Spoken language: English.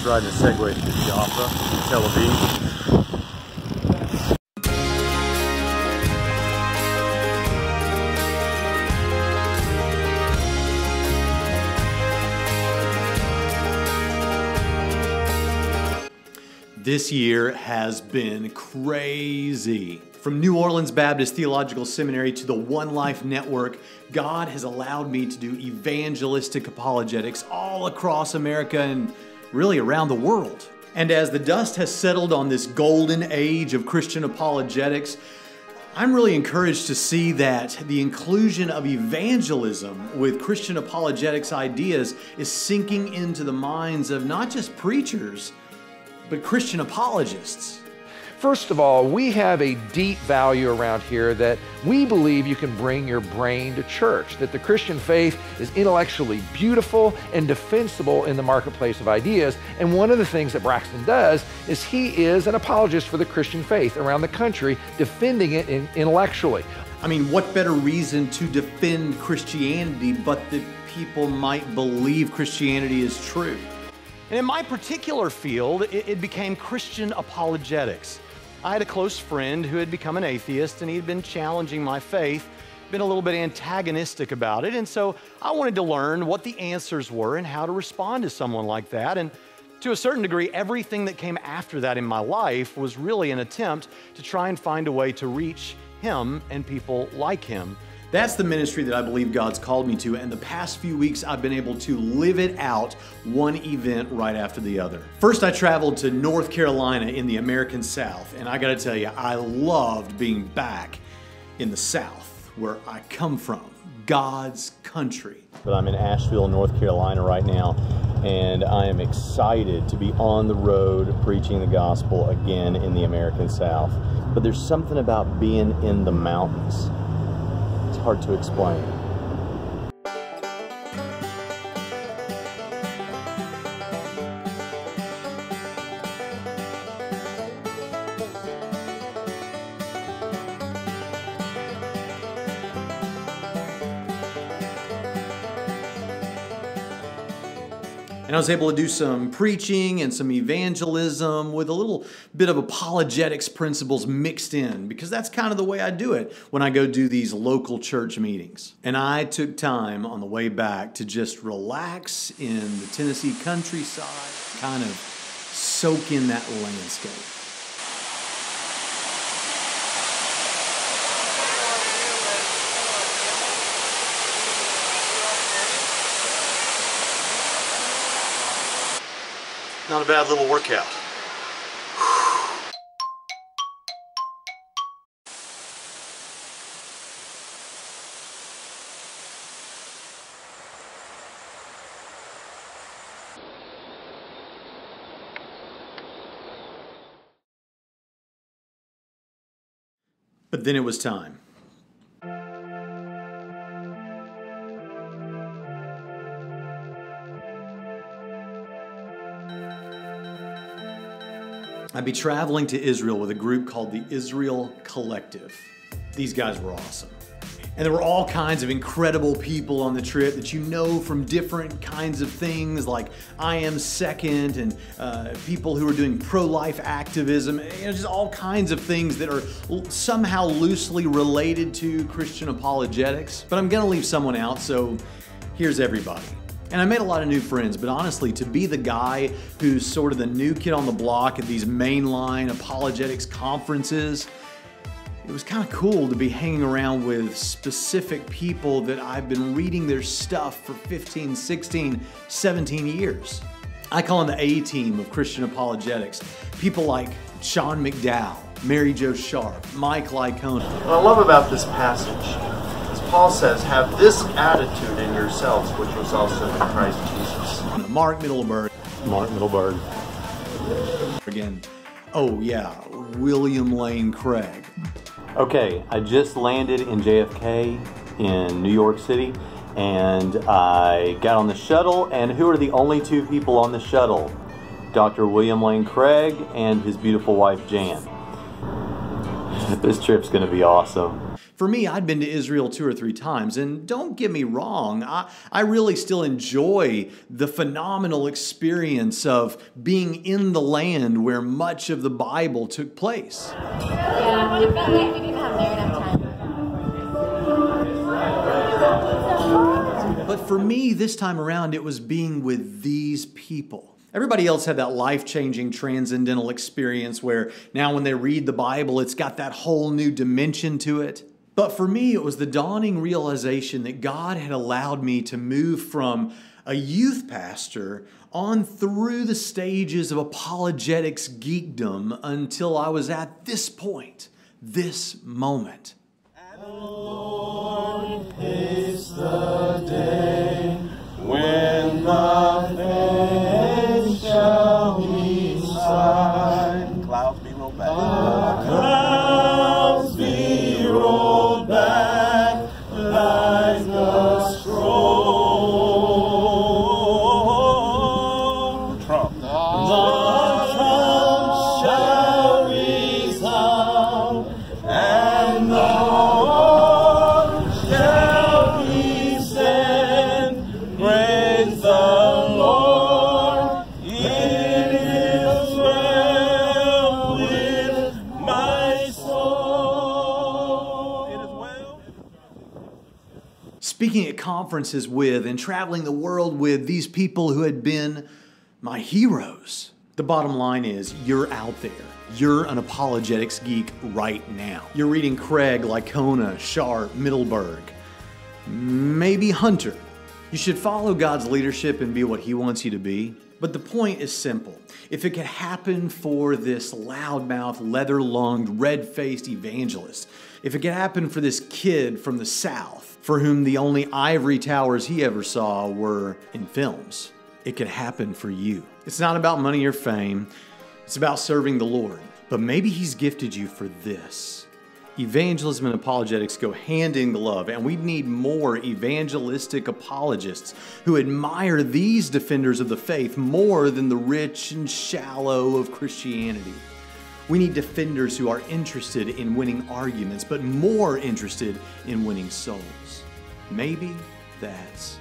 Just riding a Segway through the opera in Tel Aviv. This year has been crazy. From New Orleans Baptist Theological Seminary to the One Life Network, God has allowed me to do evangelistic apologetics all across America and really around the world. And as the dust has settled on this golden age of Christian apologetics, I'm really encouraged to see that the inclusion of evangelism with Christian apologetics ideas is sinking into the minds of not just preachers, but Christian apologists. First of all, we have a deep value around here that we believe you can bring your brain to church, that the Christian faith is intellectually beautiful and defensible in the marketplace of ideas. And one of the things that Braxton does is he is an apologist for the Christian faith around the country, defending it intellectually. I mean, what better reason to defend Christianity but that people might believe Christianity is true? And in my particular field, it became Christian apologetics. I had a close friend who had become an atheist, and he'd been challenging my faith, been a little bit antagonistic about it, and so I wanted to learn what the answers were and how to respond to someone like that. And to a certain degree, everything that came after that in my life was really an attempt to try and find a way to reach him and people like him. That's the ministry that I believe God's called me to, and the past few weeks I've been able to live it out one event right after the other. First, I traveled to North Carolina in the American South, and I gotta tell you, I loved being back in the South, where I come from, God's country. But I'm in Asheville, North Carolina right now, and I am excited to be on the road preaching the gospel again in the American South. But there's something about being in the mountains. Hard to explain. And I was able to do some preaching and some evangelism with a little bit of apologetics principles mixed in, because that's kind of the way I do it when I go do these local church meetings. And I took time on the way back to just relax in the Tennessee countryside, kind of soak in that landscape. Not a bad little workout. But then it was time. I'd be traveling to Israel with a group called the Israel Collective. These guys were awesome. And there were all kinds of incredible people on the trip that you know from different kinds of things like I Am Second and people who are doing pro-life activism, just all kinds of things that are somehow loosely related to Christian apologetics. But I'm gonna leave someone out, so here's everybody. And I made a lot of new friends, but honestly, to be the guy who's sort of the new kid on the block at these mainline apologetics conferences, it was kind of cool to be hanging around with specific people that I've been reading their stuff for 15, 16, 17 years. I call them the A-team of Christian apologetics. People like Sean McDowell, Mary Jo Sharp, Mike Lycona. What I love about this passage, Paul says, have this attitude in yourselves, which was also in Christ Jesus. Mark Middleburg. Again, oh yeah, William Lane Craig. Okay, I just landed in JFK in New York City, and I got on the shuttle, and who are the only two people on the shuttle? Dr. William Lane Craig and his beautiful wife, Jan. This trip's gonna be awesome. For me, I'd been to Israel 2 or 3 times, and don't get me wrong, I really still enjoy the phenomenal experience of being in the land where much of the Bible took place. Yeah, I felt like we didn't have near enough time. But for me, this time around, it was being with these people. Everybody else had that life-changing transcendental experience where now when they read the Bible, it's got that whole new dimension to it. But for me, it was the dawning realization that God had allowed me to move from a youth pastor on through the stages of apologetics geekdom until I was at this point, this moment. And the Lord is the day when the face shall be signed. Clouds be rolled back. Clouds be rolled back like a scroll. Trump. The trump shall resound, and the Lord shall descend. Praise the Lord. It is well with my soul. It is well. Speaking at conferences with and traveling the world with these people who had been my heroes. The bottom line is, you're out there. You're an apologetics geek right now. You're reading Craig, Lycona, Sharp, Middleburg, maybe Hunter. You should follow God's leadership and be what He wants you to be. But the point is simple. If it could happen for this loudmouth, leather-lunged, red-faced evangelist, if it could happen for this kid from the South, for whom the only ivory towers he ever saw were in films, it could happen for you. It's not about money or fame. It's about serving the Lord. But maybe He's gifted you for this. Evangelism and apologetics go hand in glove, and we need more evangelistic apologists who admire these defenders of the faith more than the rich and shallow of Christianity. We need defenders who are interested in winning arguments, but more interested in winning souls. Maybe that's